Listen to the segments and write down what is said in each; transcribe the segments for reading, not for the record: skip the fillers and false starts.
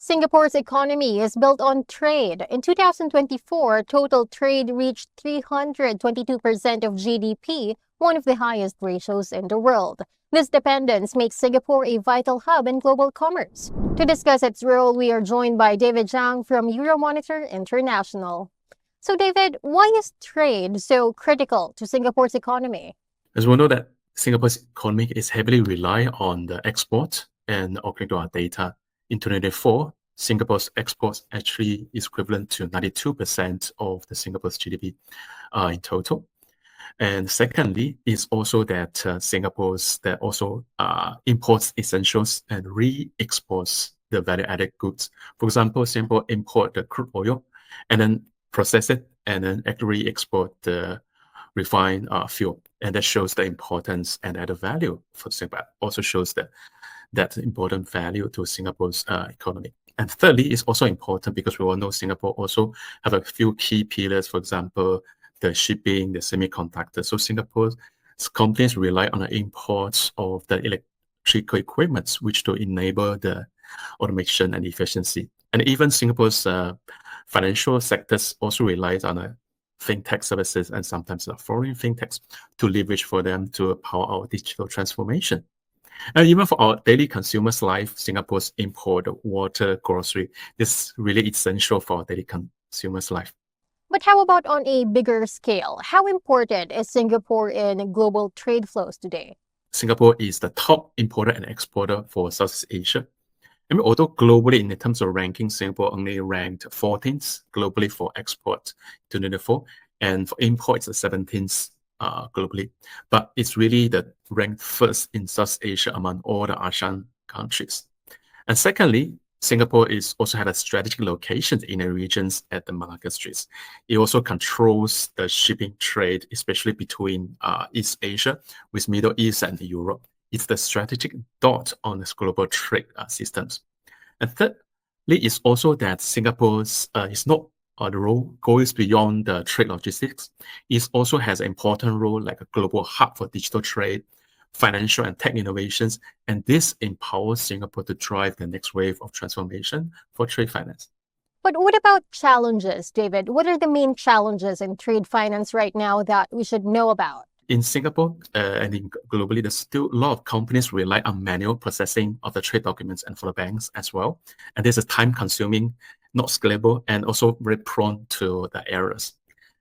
Singapore's economy is built on trade. In 2024, total trade reached 322% of GDP, one of the highest ratios in the world. This dependence makes Singapore a vital hub in global commerce. To discuss its role, we are joined by David Zhang from Euromonitor International. So, David, why is trade so critical to Singapore's economy? As we know that Singapore's economy is heavily reliant on the export, and according to our data, in 2024, Singapore's exports actually is equivalent to 92% of the Singapore's GDP in total. And secondly, is also that Singapore's that also imports essentials and re-exports the value-added goods. For example, Singapore import the crude oil and then process it and then actually export the refined fuel. And that shows the importance and added value for Singapore. Also shows that important value to Singapore's economy. And thirdly, it's also important because we all know Singapore also have a few key pillars, for example, the shipping, the semiconductors. So Singapore's companies rely on the imports of the electrical equipment, which to enable the automation and efficiency. And even Singapore's financial sectors also relies on fintech services and sometimes foreign fintechs to leverage for them to power our digital transformation. And even for our daily consumers' life, Singapore's import water, grocery is really essential for our daily consumers' life. But how about on a bigger scale? How important is Singapore in global trade flows today? Singapore is the top importer and exporter for Southeast Asia. And although globally, in terms of ranking, Singapore only ranked 14th globally for export in 2024, and for import, it's the 17th globally. But it's really the ranked first in South Asia among all the ASEAN countries. And secondly, Singapore also had a strategic location in the regions at the Malacca Straits. It also controls the shipping trade, especially between East Asia with Middle East and Europe. It's the strategic dot on this global trade systems. And thirdly, it's also that Singapore's is not the role goes beyond the trade logistics. It also has an important role like a global hub for digital trade, financial and tech innovations, and this empowers Singapore to drive the next wave of transformation for trade finance. But what about challenges, David? What are the main challenges in trade finance right now that we should know about? In Singapore and globally, there's still a lot of companies rely on manual processing of the trade documents and for the banks as well. And this is time-consuming, not scalable, and also very prone to the errors.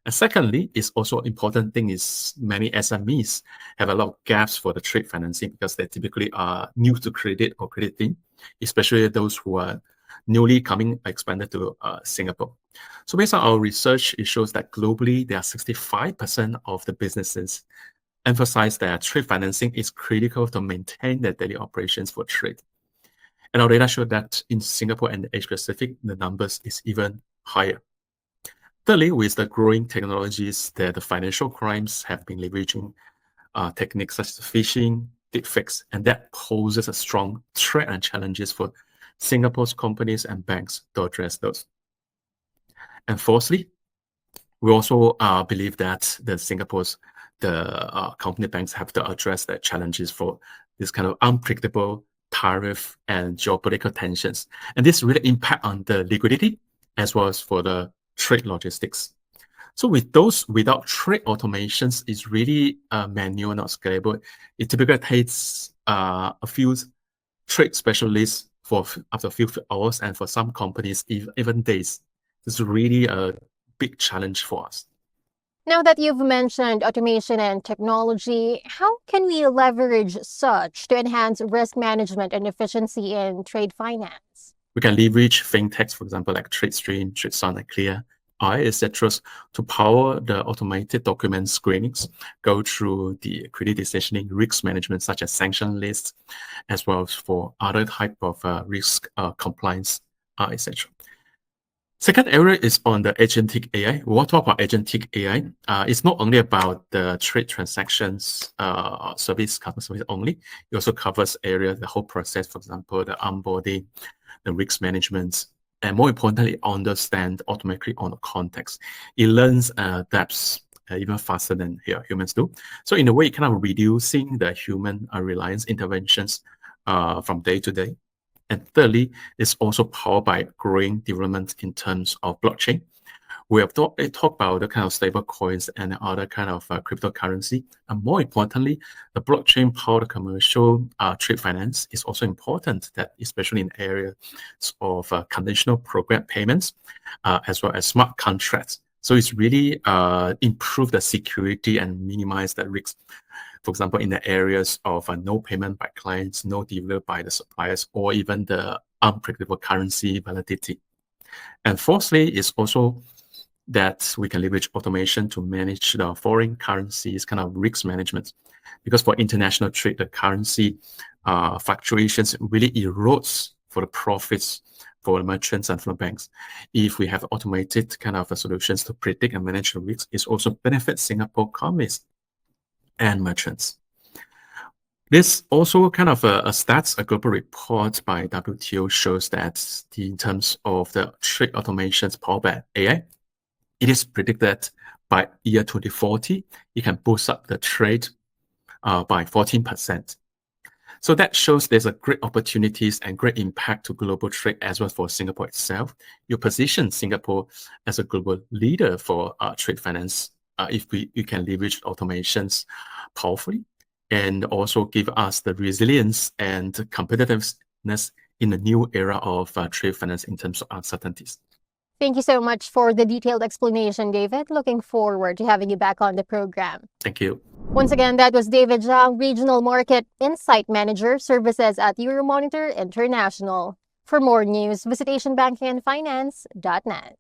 And secondly, it's also important thing is many SMEs have a lot of gaps for the trade financing because they typically are new to credit or crediting, especially those who are newly expanded to Singapore. So based on our research, it shows that globally, there are 65% of the businesses emphasize that trade financing is critical to maintain their daily operations for trade. And our data show that in Singapore and Asia Pacific, the numbers is even higher. Thirdly, with the growing technologies that the financial crimes have been leveraging techniques such as phishing, deepfakes, and that poses a strong threat and challenges for Singapore's companies and banks to address those. And fourthly, we also believe that the company banks have to address the challenges for this kind of unpredictable tariff and geopolitical tensions. And this really impact on the liquidity as well as for the trade logistics. So without trade automations, it's really manual, not scalable. It typically takes a few trade specialists for after a few hours, and for some companies, even days. It's really a big challenge for us. Now that you've mentioned automation and technology, how can we leverage such to enhance risk management and efficiency in trade finance? We can leverage fintechs, for example, like TradeStream, TradeSound, and Clear, etc., to power the automated document screenings, go through the credit decisioning, risk management, such as sanction lists, as well as for other type of risk compliance, etc. Second area is on the agentic AI. We want to talk about agentic AI. It's not only about the trade transactions service, customer service only. It also covers areas, the whole process, for example, the onboarding, the risk management, and more importantly, understand automatically on the context. It learns depths even faster than humans do. So in a way, kind of reducing the human reliance interventions from day to day. And thirdly, it's also powered by growing development in terms of blockchain. We have talked about the kind of stable coins and other kind of cryptocurrency. And more importantly, the blockchain powered commercial trade finance is also important, that especially in areas of conditional program payments, as well as smart contracts. So it's really improve the security and minimize the risk. For example, in the areas of no payment by clients, no delivery by the suppliers, or even the unpredictable currency volatility. And fourthly, it's also that we can leverage automation to manage the foreign currencies kind of risk management. Because for international trade, the currency fluctuations really erodes for the profits for the merchants and for the banks. If we have automated kind of solutions to predict and manage the risks, it also benefits Singapore economies and merchants. This also kind of a stats, a global report by WTO shows that in terms of the trade automations powered by AI, it is predicted by year 2040, it can boost up the trade by 14%. So that shows there's a great opportunities and great impact to global trade as well for Singapore itself. You position Singapore as a global leader for trade finance if we can leverage automations powerfully and also give us the resilience and competitiveness in the new era of trade finance in terms of uncertainties. Thank you so much for the detailed explanation, David. Looking forward to having you back on the program. Thank you. Once again, that was David Zhang, Regional Market Insight Manager, Services at Euromonitor International. For more news, visit asianbankingandfinance.net.